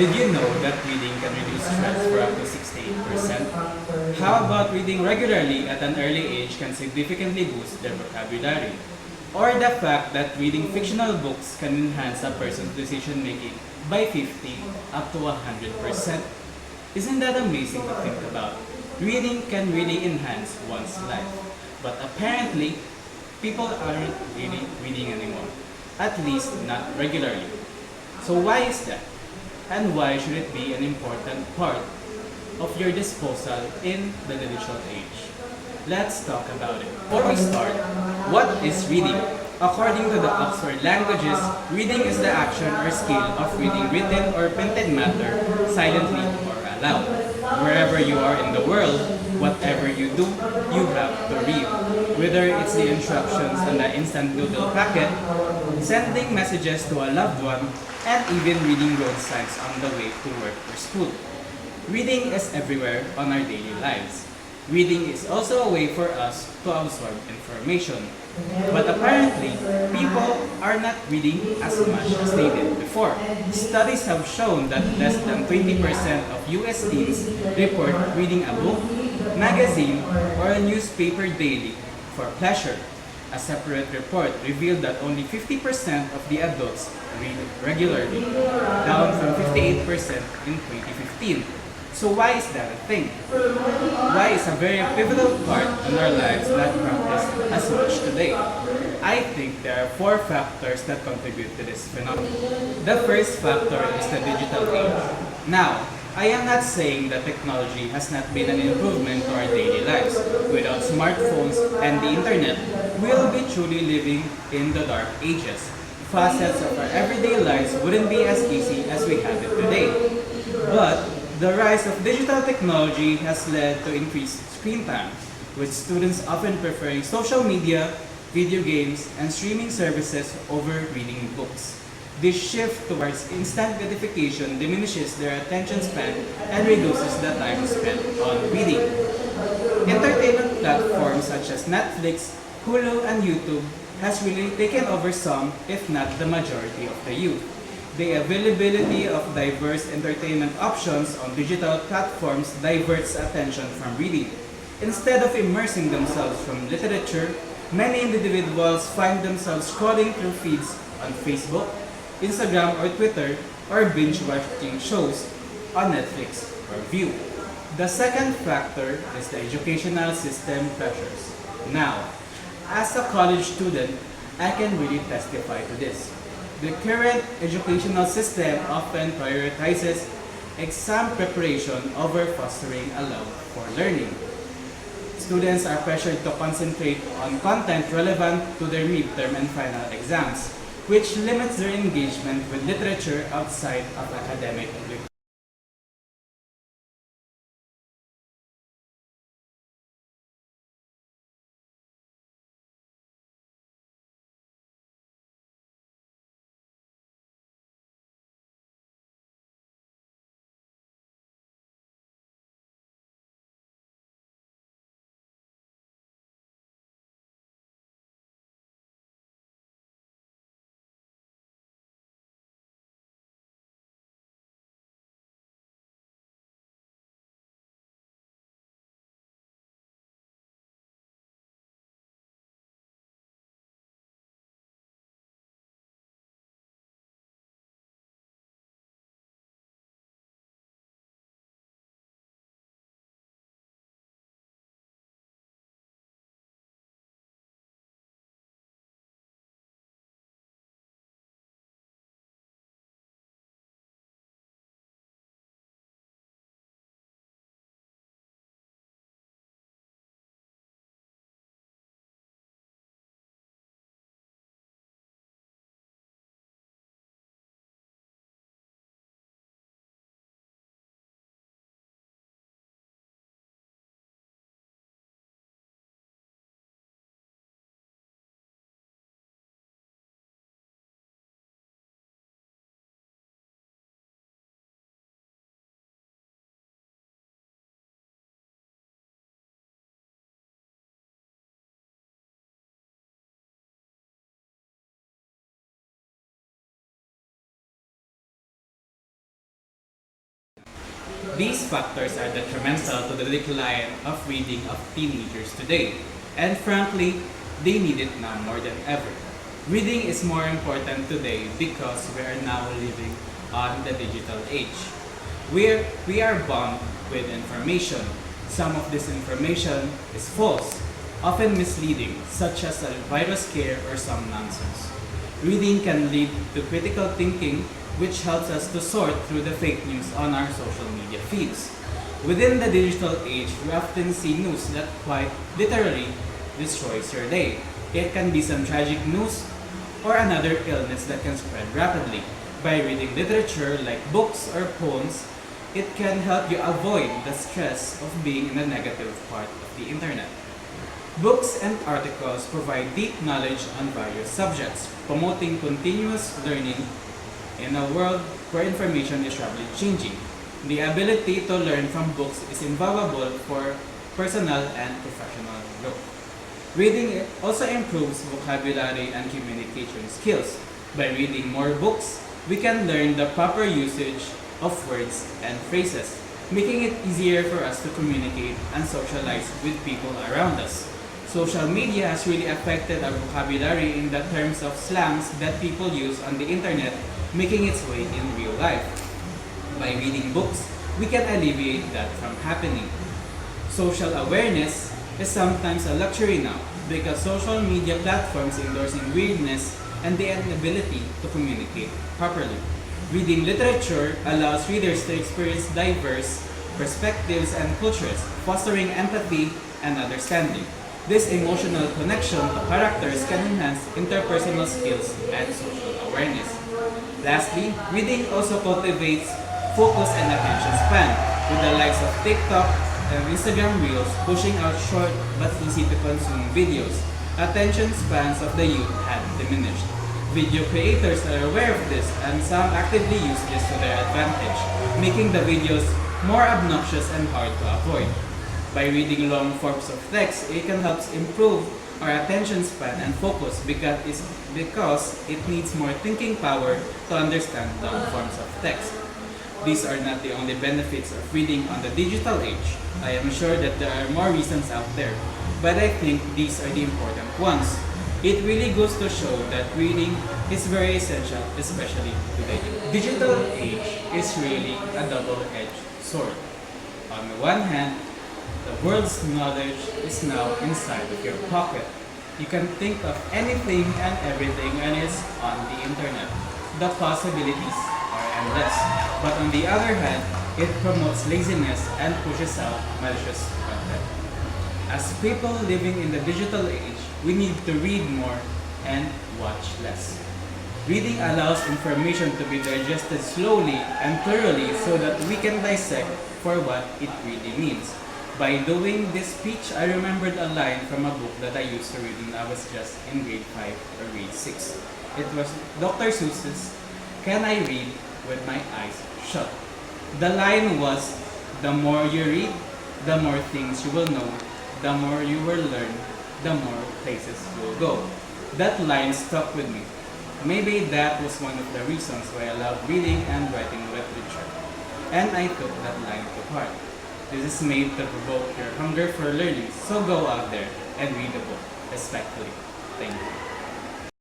Did you know that reading can reduce stress for up to 68%? How about reading regularly at an early age can significantly boost their vocabulary? Or the fact that reading fictional books can enhance a person's decision making by 50 up to 100%? Isn't that amazing to think about? Reading can really enhance one's life. But apparently, people aren't really reading anymore. At least not regularly. So why is that? And why should it be an important part of your disposal in the digital age? Let's talk about it. Before we start, what is reading? According to the Oxford Languages, reading is the action or skill of reading written or printed matter silently or aloud. Wherever you are in the world, whatever you do, you have to read. Whether it's the instructions on the instant noodle packet, sending messages to a loved one, and even reading road signs on the way to work or school. Reading is everywhere on our daily lives. Reading is also a way for us to absorb information. But apparently, people are not reading as much as they did before. Studies have shown that less than 20% of US teens report reading a book, magazine, or a newspaper daily for pleasure. A separate report revealed that only 50% of the adults read regularly, down from 58% in 2015. So why is that a thing? Why is a very pivotal part in our lives not practiced as much today? I think there are four factors that contribute to this phenomenon. The first factor is the digital age. Now, I am not saying that technology has not been an improvement to our daily lives. Without smartphones and the internet, we'll be truly living in the dark ages. Facets of our everyday lives wouldn't be as easy as we have it today. But the rise of digital technology has led to increased screen time, with students often preferring social media, video games, and streaming services over reading books. This shift towards instant gratification diminishes their attention span and reduces the time spent on reading. Entertainment platforms such as Netflix, Hulu, and YouTube has really taken over some, if not the majority of the youth. The availability of diverse entertainment options on digital platforms diverts attention from reading. Instead of immersing themselves from literature, many individuals find themselves scrolling through feeds on Facebook, Instagram or Twitter, or binge watching shows on Netflix or View. The second factor is the educational system pressures. Now, as a college student, I can really testify to this. The current educational system often prioritizes exam preparation over fostering a love for learning. Students are pressured to concentrate on content relevant to their midterm and final exams, which limits their engagement with literature outside of academic These factors are detrimental to the decline of reading of teenagers today, and frankly, they need it now more than ever. Reading is more important today because we are now living on the digital age. We are bombarded with information. Some of this information is false, often misleading, such as a virus scare or some nonsense. Reading can lead to critical thinking, which helps us to sort through the fake news on our social media feeds. Within the digital age, we often see news that quite literally destroys your day. It can be some tragic news or another illness that can spread rapidly. By reading literature like books or poems, it can help you avoid the stress of being in the negative part of the internet. Books and articles provide deep knowledge on various subjects, promoting continuous learning in a world where information is rapidly changing. The ability to learn from books is invaluable for personal and professional growth. Reading also improves vocabulary and communication skills. By reading more books, we can learn the proper usage of words and phrases, making it easier for us to communicate and socialize with people around us. Social media has really affected our vocabulary in the terms of slangs that people use on the internet, making its way in real life. By reading books, we can alleviate that from happening. Social awareness is sometimes a luxury now because social media platforms endorsing weirdness and the inability to communicate properly. Reading literature allows readers to experience diverse perspectives and cultures, fostering empathy and understanding. This emotional connection to characters can enhance interpersonal skills and social awareness. Lastly, reading also cultivates focus and attention span, with the likes of TikTok and Instagram Reels pushing out short but easy to consume videos. Attention spans of the youth have diminished. Video creators are aware of this and some actively use this to their advantage, making the videos more obnoxious and hard to avoid. By reading long forms of text, it can help improve our attention span and focus because it needs more thinking power to understand long forms of text. These are not the only benefits of reading on the digital age. I am sure that there are more reasons out there, but I think these are the important ones. It really goes to show that reading is very essential, especially today. Digital age is really a double-edged sword. On the one hand, the world's knowledge is now inside of your pocket. You can think of anything and everything and it's on the internet. The possibilities are endless. But on the other hand, it promotes laziness and pushes out malicious content. As people living in the digital age, we need to read more and watch less. Reading allows information to be digested slowly and thoroughly so that we can dissect for what it really means. By doing this speech, I remembered a line from a book that I used to read when I was just in grade 5 or grade 6. It was Dr. Seuss's Can I Read with My Eyes Shut? The line was, the more you read, the more things you will know, the more you will learn, the more places you'll go. That line stuck with me. Maybe that was one of the reasons why I love reading and writing literature. And I took that line to heart. This is made to provoke your hunger for learning, so go out there and read a book respectfully. Thank you.